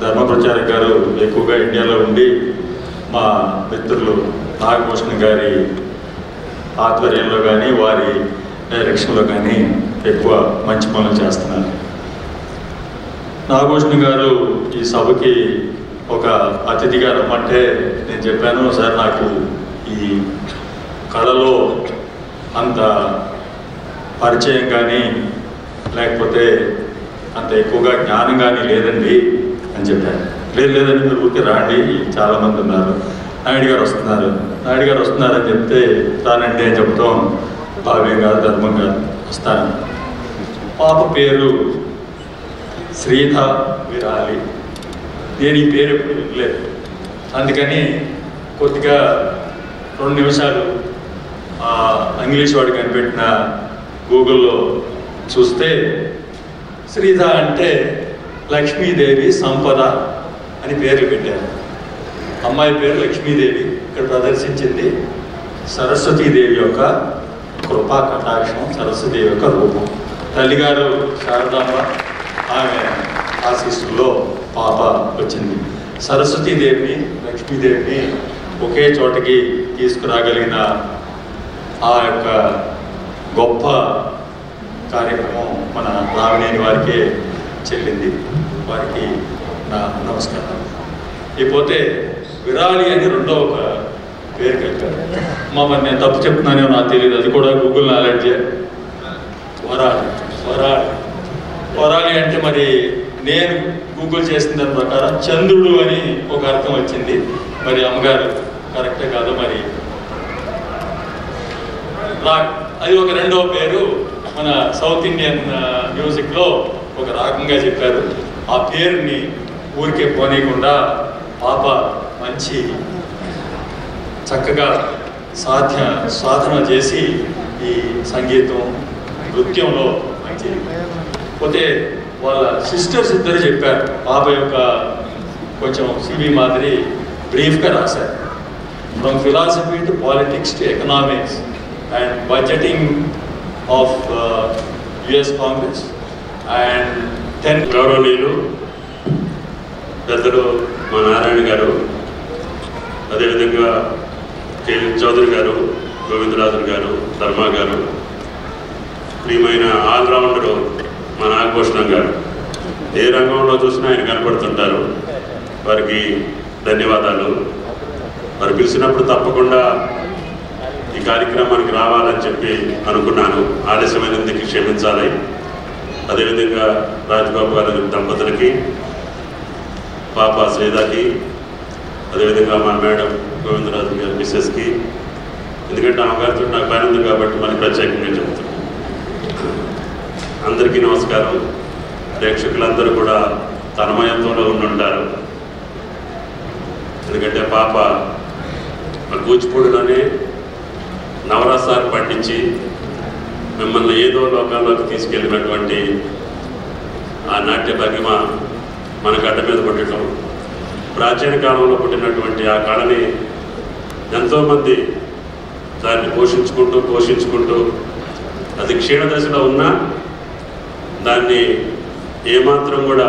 Speaker 9: ధర్మ ప్రచారక్ గారు ఎక్కువగా ఇండియాలో ఉండి మా మిత్రులు నాగభూషణ్ గారి ఆధ్వర్యంలో కానీ వారి డైరెక్షన్లో కానీ ఎక్కువ మంచి పనులు చేస్తున్నారు. నాగభూషణ్ గారు ఈ సభకి ఒక అతిథిగా రమ్మంటే నేను చెప్పాను, సార్ నాకు ఈ కళలో అంత పరిచయం కానీ లేకపోతే అంత ఎక్కువగా జ్ఞానం కానీ లేదండి అని చెప్పాను. లేదండి మీరు ఊరికి రాండి, చాలామంది ఉన్నారు, నాయుడు గారు వస్తున్నారని చెప్తే రానండి అని చెప్తాం. భావ్యం గారు, ధర్మం గారు వస్తాను. పాప పేరు శ్రీధా విరాలి. నేను ఈ పేరు ఎప్పుడు వినలేదు, అందుకని కొద్దిగా 2 నిమిషాలు ఇంగ్లీష్ వాడు కనిపెట్టిన గూగుల్లో చూస్తే శ్రీధా అంటే లక్ష్మీదేవి సంపద అని పేర్లు పెట్టారు. అమ్మాయి పేరు లక్ష్మీదేవి. ఇక్కడ ప్రదర్శించింది సరస్వతీదేవి యొక్క కృపా కటాక్షం, సరస్వతీదేవి యొక్క రూపం. తల్లిగారు శారదాంబ, ఆమె ఆశీస్సుల్లో పాప వచ్చింది. సరస్వతీదేవిని, లక్ష్మీదేవిని ఒకే చోటకి తీసుకురాగలిగిన ఆ యొక్క గొప్ప కార్యక్రమం మన రామినేని వారికే చెల్లింది. వారికి నా నమస్కారం. ఇకపోతే విరాళి అని రెండో ఒక పేరు కలిపారు. మరి నేను తప్పు చెప్తున్నానేమో నాకు తెలియదు, అది కూడా గూగుల్ నాలెడ్జ్. వరాలి అంటే మరి నేను గూగుల్ చేసిన దాని ప్రకారం చంద్రుడు అని ఒక అర్థం వచ్చింది. మరి అమ్మగారు కరెక్టే కాదు మరి అది ఒక రెండవ పేరు మన సౌత్ ఇండియన్ మ్యూజిక్లో ఒక రాగంగా చెప్పారు. ఆ పేరుని ఊరికే పోనీయకుండా పాప మంచి చక్కగా సాధన చేసి ఈ సంగీతం నృత్యంలో మంచి పోతే వాళ్ళ సిస్టర్స్ ఇద్దరు చెప్పారు. పాప యొక్క కొంచెం సివి మాదిరి బ్రీఫ్గా రాశారు. From philosophy to politics to economics and budgeting of US Congress and 10
Speaker 10: గౌరవనీయులు పెద్దలు మా నారాయణ గారు, అదేవిధంగా కే చౌదరి గారు, గోవిందరాజు గారు, ధర్మా గారు, ప్రియమైన ఆల్రౌండరు మా నాగభూషణం గారు, ఏ రంగంలో చూసినా ఆయన కనపడుతుంటారు. వారికి ధన్యవాదాలు. వారు పిలిచినప్పుడు తప్పకుండా ఈ కార్యక్రమానికి రావాలని చెప్పి అనుకున్నాను. ఆలస్యమైనందుకు క్షమించాలి. అదేవిధంగా రాజబాబు గారి దంపతులకి, పాప శ్రీదాకి, అదేవిధంగా మా మేడం గోవిందరాజు గారి మిస్సెస్కి, ఎందుకంటే అమ్మగారితో నాకు పని ఉంది కాబట్టి మనకి ప్రత్యేకంగా చెబుతున్నాను. అందరికీ నమస్కారం. ప్రేక్షకులందరూ కూడా తన్మయంతో ఉండుంటారు. ఎందుకంటే పాప కూచిపూడిలోనే నవరసాలు పండించి మిమ్మల్ని ఏదో లోకాల్లోకి తీసుకెళ్ళినటువంటి ఆ నాట్య భంగిమ మన గడ్డ మీద పుట్టడం, ప్రాచీన కాలంలో పుట్టినటువంటి ఆ కళని ఎంతోమంది దాన్ని పోషించుకుంటూ అది క్షీణ దశలో ఉన్నా దాన్ని ఏమాత్రం కూడా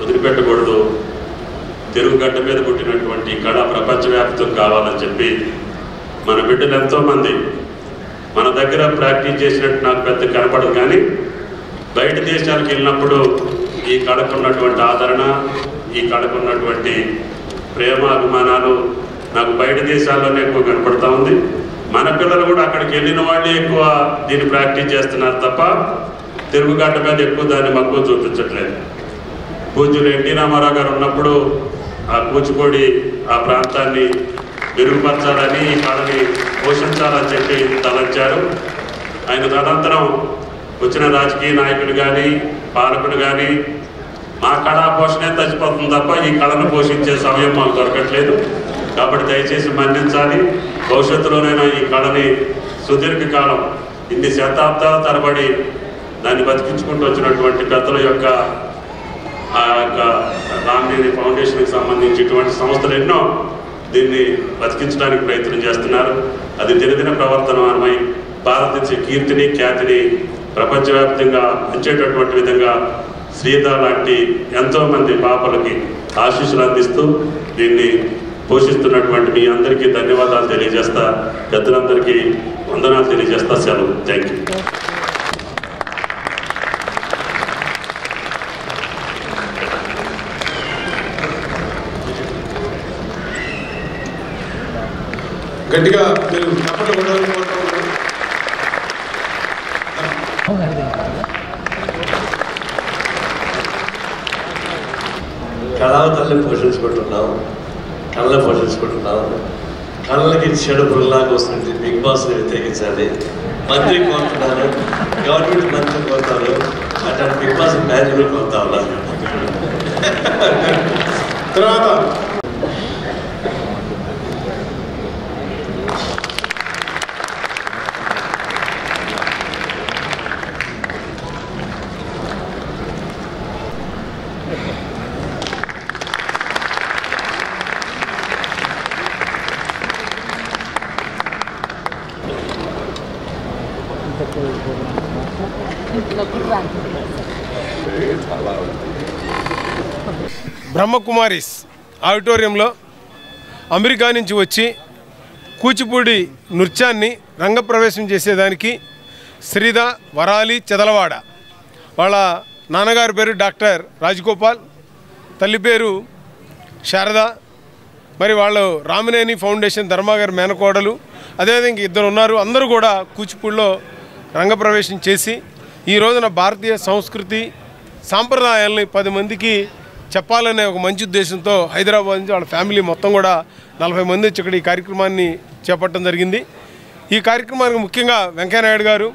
Speaker 10: వదిలిపెట్టకూడదు. తెలుగు గడ్డ మీద పుట్టినటువంటి కళ ప్రపంచవ్యాప్తం కావాలని చెప్పి మన బిడ్డలు ఎంతోమంది మన దగ్గర ప్రాక్టీస్ చేసినట్టు నాకు పెద్ద కనపడదు, కానీ బయట దేశాలకు వెళ్ళినప్పుడు ఈ కళకున్నటువంటి ఆదరణ, ఈ కళకున్నటువంటి ప్రేమ అభిమానాలు నాకు బయట దేశాల్లోనే ఎక్కువ కనపడతా ఉంది. మన పిల్లలు కూడా అక్కడికి వెళ్ళిన వాళ్ళే ఎక్కువ దీన్ని ప్రాక్టీస్ చేస్తున్నారు తప్ప తెలుగు గడ్డ మీద ఎక్కువ దాన్ని మక్కువ చూపించట్లేదు. పూజ్యులు ఎన్టీ రామారావు గారు ఉన్నప్పుడు ఆ కూచిపూడి ఆ ప్రాంతాన్ని మెరుగుపరచాలని, ఈ కళని పోషించాలని చెప్పి తలంచారు. ఆయన తదనంతరం వచ్చిన రాజకీయ నాయకులు కానీ పాలకులు కానీ మా కళా పోషణే తగ్గిపోతుంది తప్ప ఈ కళను పోషించే సమయం మాకు దొరకట్లేదు. కాబట్టి దయచేసి మన్నించాలి. భవిష్యత్తులోనైనా ఈ కళని సుదీర్ఘకాలం ఇన్ని శతాబ్దాల తరబడి దాన్ని బతికించుకుంటూ వచ్చినటువంటి పెద్దల యొక్క ఆ యొక్క రామనేని ఫౌండేషన్కి సంబంధించి ఇటువంటి సంస్థలు ఎన్నో దీన్ని బతికించడానికి ప్రయత్నం చేస్తున్నారు. అది దినదిన ప్రవర్తనమై భారతదేశ కీర్తిని ఖ్యాతిని ప్రపంచవ్యాప్తంగా పెంచేటటువంటి విధంగా శ్రీదా లాంటి ఎంతోమంది పాపలకి ఆశీస్సులు అందిస్తూ దీన్ని పోషిస్తున్నటువంటి మీ అందరికీ ధన్యవాదాలు తెలియజేస్తా. పెద్దలందరికీ వందనాలు తెలియజేస్తా. సెలవు. Thank you.
Speaker 4: గట్టిగా మీరు తప్పట్లు కొట్టాలని కోరుతా ఉన్నాను.
Speaker 8: కళావతల్ని పోషించుకుంటున్నాం, కళ్ళని పోషించుకుంటున్నాం. కళ్ళకి చెడు పుల్లలాగా వస్తుంది. బిగ్ బాస్ని వ్యతిరేకించాలి. మంత్రి కోరుతున్నారు, గవర్నమెంట్ మంత్రి కోరుతారు. అట్లాంటి బిగ్ బాస్ మ్యాచ్లు కోరుతా ఉన్నారు.
Speaker 4: తర్వాత బ్రహ్మకుమారిస్ ఆడిటోరియంలో అమెరికా నుంచి వచ్చి కూచిపూడి నృత్యాన్ని రంగప్రవేశం చేసేదానికి శ్రీదా వరాలి చెదలవాడ, వాళ్ళ నాన్నగారి పేరు డాక్టర్ రాజగోపాల్, తల్లి పేరు శారద, మరి వాళ్ళు రామినేని ఫౌండేషన్ ధర్మాగారి మేనకోడలు, అదేవిధంగా ఇద్దరు ఉన్నారు. అందరూ కూడా కూచిపూడిలో రంగప్రవేశం చేసి ఈ రోజున భారతీయ సంస్కృతి సాంప్రదాయాలని 10 మందికి చెప్పాలనే ఒక మంచి ఉద్దేశంతో హైదరాబాద్ నుంచి వాళ్ళ ఫ్యామిలీ మొత్తం కూడా 40 మంది వచ్చి ఇక్కడ ఈ కార్యక్రమాన్ని చేపట్టడం జరిగింది. ఈ కార్యక్రమానికి ముఖ్యంగా వెంకయ్యనాయుడు గారు,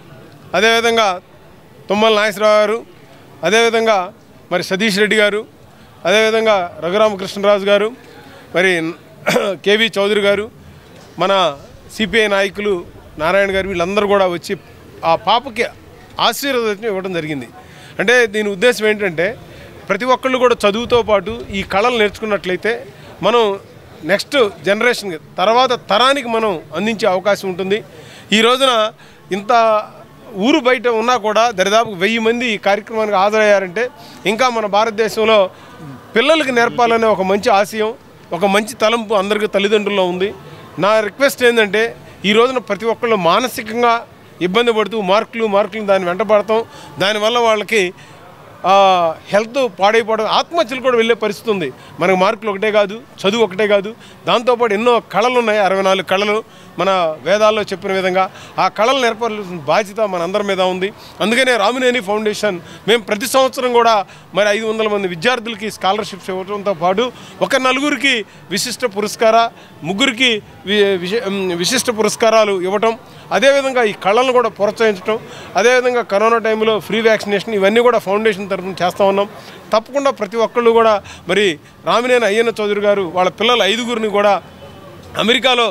Speaker 4: అదేవిధంగా తుమ్మల నాగేశ్వరరావు గారు, అదేవిధంగా మరి సతీష్ రెడ్డి గారు, అదేవిధంగా రఘురామకృష్ణరాజు గారు, మరి కేవీ చౌదరి గారు, మన సిపిఐ నాయకులు నారాయణ గారు, వీళ్ళందరూ కూడా వచ్చి ఆ పాపకి ఆశీర్వాదం ఇవ్వడం జరిగింది. అంటే దీని ఉద్దేశం ఏంటంటే ప్రతి ఒక్కళ్ళు కూడా చదువుతో పాటు ఈ కళలు నేర్చుకున్నట్లయితే మనం నెక్స్ట్ జనరేషన్కి తర్వాత తరానికి మనం అందించే అవకాశం ఉంటుంది. ఈ రోజున ఇంత ఊరు బయట ఉన్నా కూడా దరిదాపు 1000 మంది ఈ కార్యక్రమానికి హాజరయ్యారంటే ఇంకా మన భారతదేశంలో పిల్లలకి నేర్పాలనే ఒక మంచి ఆశయం, ఒక మంచి తలంపు అందరికీ తల్లిదండ్రుల్లో ఉంది. నా రిక్వెస్ట్ ఏంటంటే ఈ రోజున ప్రతి ఒక్కళ్ళు మానసికంగా ఇబ్బంది పడుతూ మార్కులు దాన్ని వెంటబడతాం, దానివల్ల వాళ్ళకి హెల్త్ పాడైపోవడం, ఆత్మహత్యలు కూడా వెళ్ళే పరిస్థితి ఉంది. మనకు మార్కులు ఒకటే కాదు, చదువు ఒకటే కాదు, దాంతోపాటు ఎన్నో కళలు ఉన్నాయి. 64 కళలు మన వేదాల్లో చెప్పిన విధంగా ఆ కళలు నేర్పాల్సిన బాధ్యత మన అందరి మీద ఉంది. అందుకనే రామినేని ఫౌండేషన్ మేము ప్రతి సంవత్సరం కూడా మరి 500 మంది విద్యార్థులకి స్కాలర్షిప్స్ ఇవ్వడంతో పాటు ఒక 4గురికి విశిష్ట పురస్కార, 3గురికి విశిష్ట పురస్కారాలు ఇవ్వటం, అదేవిధంగా ఈ కళలను కూడా ప్రోత్సహించడం, అదేవిధంగా కరోనా టైంలో ఫ్రీ వ్యాక్సినేషన్, ఇవన్నీ కూడా ఫౌండేషన్ తరఫున చేస్తూ ఉన్నాం. తప్పకుండా ప్రతి ఒక్కళ్ళు కూడా మరి రామినేని అయ్యన్న చౌదరి గారు వాళ్ళ పిల్లలు 5గురిని కూడా అమెరికాలో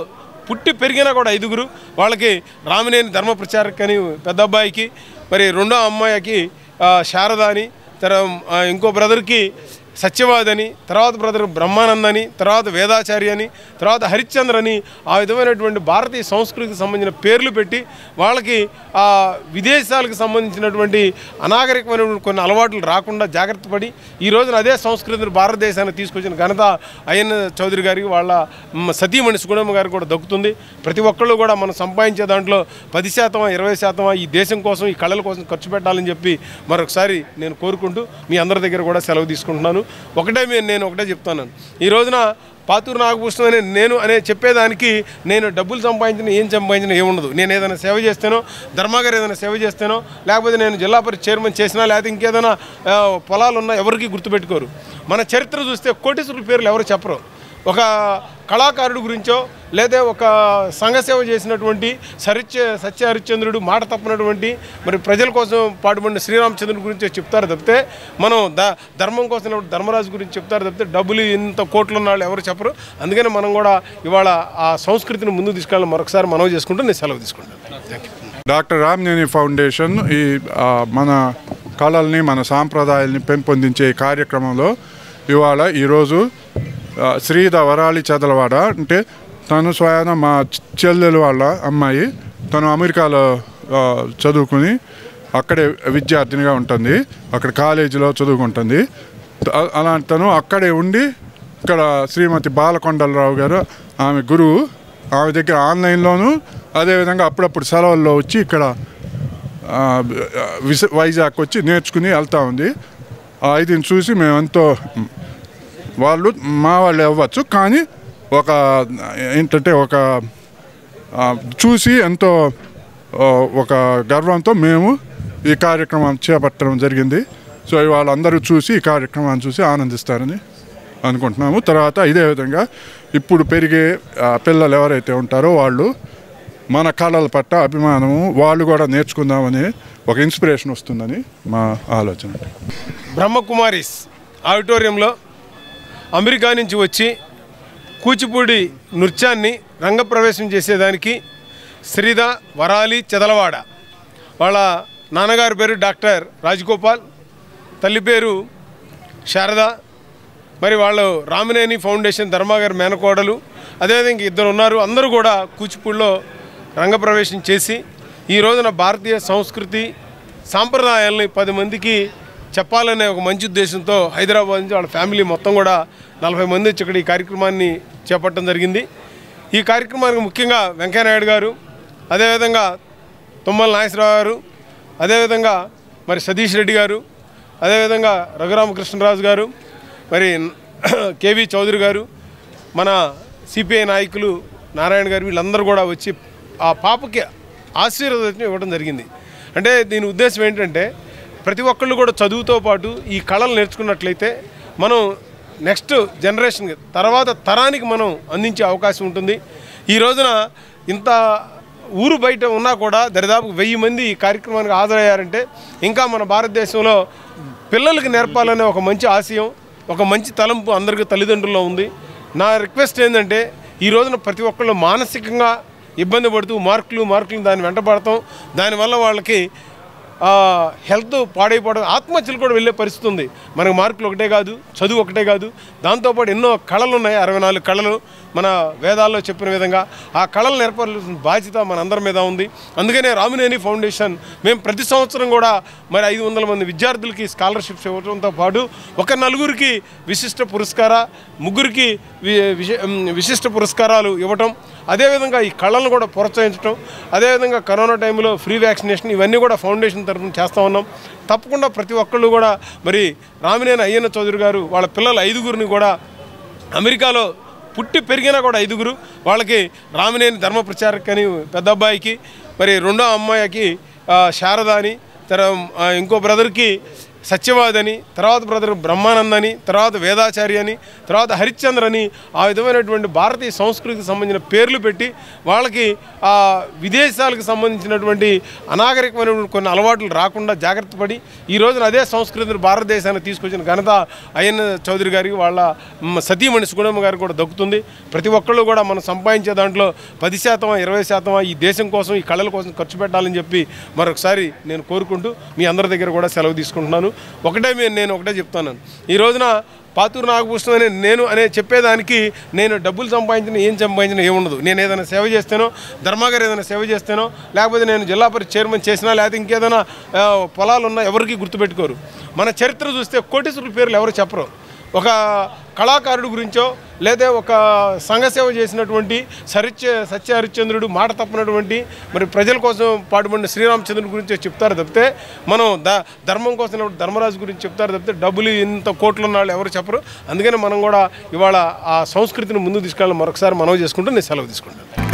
Speaker 4: పుట్టి పెరిగినా కూడా 5గురు వాళ్ళకి రామినేని ధర్మ ప్రచారక్ అని పెద్ద అబ్బాయికి, మరి రెండో అమ్మాయికి శారద అని, ఇంకో బ్రదర్కి సత్యవాద్ అని, తర్వాత బ్రదర్ బ్రహ్మానంద్ అని, తర్వాత వేదాచార్య అని, తర్వాత హరిశ్చంద్ర అని, ఆ విధమైనటువంటి భారతీయ సంస్కృతికి సంబంధించిన పేర్లు పెట్టి వాళ్ళకి విదేశాలకు సంబంధించినటువంటి అనాగరికమైనటువంటి కొన్ని అలవాట్లు రాకుండా జాగ్రత్త పడి ఈ రోజున అదే సంస్కృతిని భారతదేశానికి తీసుకొచ్చిన ఘనత అయ్యన్న చౌదరి గారికి వాళ్ళ సతీమణి సుగుణమ్మ గారికి కూడా దక్కుతుంది. ప్రతి ఒక్కళ్ళు కూడా మనం సంపాదించే దాంట్లో 10%, 20% ఈ దేశం కోసం, ఈ కళల కోసం ఖర్చు పెట్టాలని చెప్పి మరొకసారి నేను కోరుకుంటూ మీ అందరి దగ్గర కూడా సెలవు తీసుకుంటున్నాను. నేను ఒకటే చెప్తాను, ఈ రోజున పాతూరు నాగభూషణం అనే నేను చెప్పేదానికి నేను డబ్బులు సంపాదించిన ఏముండదు. నేను ఏదైనా సేవ చేస్తానో, ధర్మాగారు ఏదైనా సేవ చేస్తానో, లేకపోతే నేను జిల్లా పరిషత్ చైర్మన్ చేసినా, లేకపోతే ఇంకేదైనా పొలాలు ఉన్నా ఎవరికి గుర్తుపెట్టుకోరు. మన చరిత్ర చూస్తే కోటీశ్వరుల పేర్లు ఎవరు చెప్పరు. ఒక కళాకారుడు గురించో లేదా ఒక సంఘసేవ చేసినటువంటి సత్య హరిశ్చంద్రుడు, మాట తప్పనటువంటి మరి ప్రజల కోసం పాటుపడిన శ్రీరామచంద్రుడి గురించి చెప్తారు తప్పితే, మనం ధర్మం కోసం ధర్మరాజు గురించి చెప్తారు తప్పితే డబ్బులు ఇంత కోట్లు ఉన్న వాళ్ళు ఎవరు చెప్పరు. అందుకని మనం కూడా ఇవాళ ఆ సంస్కృతిని ముందుకు తీసుకెళ్ళాలి. మరొకసారి మనవి చేసుకుంటూ నేను సెలవు తీసుకుంటాను. Thank you.
Speaker 11: Doctor Ramineni foundation ఈ మన కళల్ని, మన సాంప్రదాయాల్ని పెంపొందించే కార్యక్రమంలో ఇవాళ ఈరోజు శ్రీధ వరాలి చదలవాడ అంటే తను స్వయాన మా చెల్లెలు వాళ్ళ అమ్మాయి, తను అమెరికాలో చదువుకుని అక్కడే విద్యార్థినిగా ఉంటుంది, అక్కడ కాలేజీలో చదువుకుంటుంది. అలాంటి తను అక్కడే ఉండి ఇక్కడ శ్రీమతి బాలకొండలరావు గారు ఆమె గురువు, ఆమె దగ్గర ఆన్లైన్లోనూ అదేవిధంగా అప్పుడప్పుడు సెలవుల్లో వచ్చి ఇక్కడ వైజాగ్ వచ్చి నేర్చుకుని వెళ్తూ ఉంది. ఇది చూసి మేము ఎంతో, వాళ్ళు మా వాళ్ళు అవ్వచ్చు కానీ ఒక ఏంటంటే ఒక చూసి ఎంతో ఒక గర్వంతో మేము ఈ కార్యక్రమం చేపట్టడం జరిగింది. సో వాళ్ళందరూ చూసి ఈ కార్యక్రమాన్ని చూసి ఆనందిస్తారని అనుకుంటున్నాము. తర్వాత ఇదే విధంగా ఇప్పుడు పెరిగే పిల్లలు ఎవరైతే ఉంటారో వాళ్ళు మన కళల పట్ల అభిమానము, వాళ్ళు కూడా నేర్చుకుందామని ఒక ఇన్స్పిరేషన్ వస్తుందని మా ఆలోచన.
Speaker 4: బ్రహ్మకుమారీస్ ఆడిటోరియంలో అమెరికా నుంచి వచ్చి కూచిపూడి నృత్యాన్ని రంగప్రవేశం చేసేదానికి శ్రీధ వరాలి చదలవాడ, వాళ్ళ నాన్నగారి పేరు డాక్టర్ రాజగోపాల్, తల్లి పేరు శారద, మరి వాళ్ళు రామినేని ఫౌండేషన్ ధర్మాగారి మేనకోడలు, అదేవిధంగా ఇద్దరు ఉన్నారు. అందరూ కూడా కూచిపూడిలో రంగప్రవేశం చేసి ఈ రోజున భారతీయ సంస్కృతి సాంప్రదాయాలని 10 మందికి చెప్పాలనే ఒక మంచి ఉద్దేశంతో హైదరాబాద్ నుంచి వాళ్ళ ఫ్యామిలీ మొత్తం కూడా 40 మంది వచ్చి ఇక్కడ ఈ కార్యక్రమాన్ని చేపట్టడం జరిగింది. ఈ కార్యక్రమానికి ముఖ్యంగా వెంకయ్యనాయుడు గారు, అదేవిధంగా తుమ్మల నాగేశ్వరరావు గారు, అదేవిధంగా మరి సతీష్ రెడ్డి గారు, అదేవిధంగా రఘురామకృష్ణరాజు గారు, మరి కేవీ చౌదరి గారు, మన సిపిఐ నాయకులు నారాయణ గారు వీళ్ళందరూ కూడా వచ్చి ఆ పాపకి ఆశీర్వాదం ఇవ్వడం జరిగింది. అంటే దీని ఉద్దేశం ఏంటంటే ప్రతి ఒక్కళ్ళు కూడా చదువుతో పాటు ఈ కళలు నేర్చుకున్నట్లయితే మనం నెక్స్ట్ జనరేషన్ తర్వాత తరానికి మనం అందించే అవకాశం ఉంటుంది. ఈ రోజున ఇంత ఊరు బయట ఉన్నా కూడా దరిదాపు 1000 మంది ఈ కార్యక్రమానికి హాజరయ్యారంటే ఇంకా మన భారతదేశంలో పిల్లలకి నేర్పాలనే ఒక మంచి ఆశయం, ఒక మంచి తలంపు అందరికీ తల్లిదండ్రుల్లో ఉంది. నా రిక్వెస్ట్ ఏంటంటే ఈ రోజున ప్రతి ఒక్కళ్ళు మానసికంగా ఇబ్బంది పడుతూ మార్కులు దాన్ని వెంటబడతాం, దానివల్ల వాళ్ళకి హెల్త్ పాడైపోవడం, ఆత్మహత్యలు కూడా వెళ్ళే పరిస్థితి ఉంది. మనకు మార్కులు ఒకటే కాదు, చదువు ఒకటే కాదు, దాంతోపాటు ఎన్నో కళలు ఉన్నాయి. 64 కళలు మన వేదాల్లో చెప్పిన విధంగా ఆ కళలు నేర్పాల్సిన బాధ్యత మన అందరి మీద ఉంది. అందుకనే రామినేని ఫౌండేషన్ మేము ప్రతి సంవత్సరం కూడా మరి 500 మంది విద్యార్థులకి స్కాలర్షిప్స్ ఇవ్వడంతో పాటు ఒక 4గురికి విశిష్ట పురస్కార, 3గురికి విశిష్ట పురస్కారాలు ఇవ్వటం, అదేవిధంగా ఈ కళలను కూడా ప్రోత్సహించడం, అదేవిధంగా కరోనా టైంలో ఫ్రీ వ్యాక్సినేషన్ ఇవన్నీ కూడా ఫౌండేషన్ తరఫున చేస్తూ ఉన్నాం. తప్పకుండా ప్రతి ఒక్కళ్ళు కూడా మరి రామినేని అయ్యన్న చౌదరి గారు వాళ్ళ పిల్లలు 5గురిని కూడా అమెరికాలో పుట్టి పెరిగినా కూడా 5గురు వాళ్ళకి రామినేని ధర్మ ప్రచారక్ అని పెద్ద అబ్బాయికి, మరి రెండో అమ్మాయికి శారద అని, ఇంకో బ్రదర్కి సత్యవాద్ అని, తర్వాత బ్రదర్ బ్రహ్మానంద్ అని, తర్వాత వేదాచారి అని, తర్వాత హరిశ్చంద్ర అని, ఆ విధమైనటువంటి భారతీయ సంస్కృతికి సంబంధించిన పేర్లు పెట్టి వాళ్ళకి విదేశాలకు సంబంధించినటువంటి అనాగరికమైనటువంటి కొన్ని అలవాట్లు రాకుండా జాగ్రత్త పడి ఈ రోజున అదే సంస్కృతిని భారతదేశానికి తీసుకొచ్చిన ఘనత అయ్యన్న చౌదరి గారికి వాళ్ళ సతీమణి సుగుణమ్మ గారికి కూడా దక్కుతుంది. ప్రతి ఒక్కళ్ళు కూడా మనం సంపాదించే దాంట్లో 10%, 20% ఈ దేశం కోసం, ఈ కళల కోసం ఖర్చు పెట్టాలని చెప్పి మరొకసారి నేను కోరుకుంటూ మీ అందరి దగ్గర కూడా సెలవు తీసుకుంటున్నాను. నేను ఒకటే చెప్తాను, ఈ రోజున పాతూరు నాగభూషణం అనే నేను చెప్పేదానికి నేను డబ్బులు సంపాదించిన ఏం సంపాదించినా ఏముండదు. నేను ఏదైనా సేవ చేస్తానో, ధర్మాగారు ఏదైనా సేవ చేస్తానో, లేకపోతే నేను జిల్లా పరిషత్ చైర్మన్ చేసినా, లేకపోతే ఇంకేదైనా పొలాలు ఉన్నా ఎవరికి గుర్తుపెట్టుకోరు. మన చరిత్ర చూస్తే కోటీశ్వరుల పేర్లు ఎవరు చెప్పరు. ఒక కళాకారుడు గురించో లేదా ఒక సంఘసేవ చేసినటువంటి సత్య హరిశ్చంద్రుడు, మాట తప్పనటువంటి మరి ప్రజల కోసం పాటుపడిన శ్రీరామచంద్రుడి గురించి చెప్తారు తప్పితే, మనం ధర్మం కోసం ధర్మరాజు గురించి చెప్తారు తప్పితే డబ్బులు ఇంత కోట్లు ఉన్న వాళ్ళు ఎవరు చెప్పరు. అందుకని మనం కూడా ఇవాళ ఆ సంస్కృతిని ముందుకు తీసుకెళ్ళాలని మరొకసారి మనవి చేసుకుంటూ నేను సెలవు తీసుకుంటాను.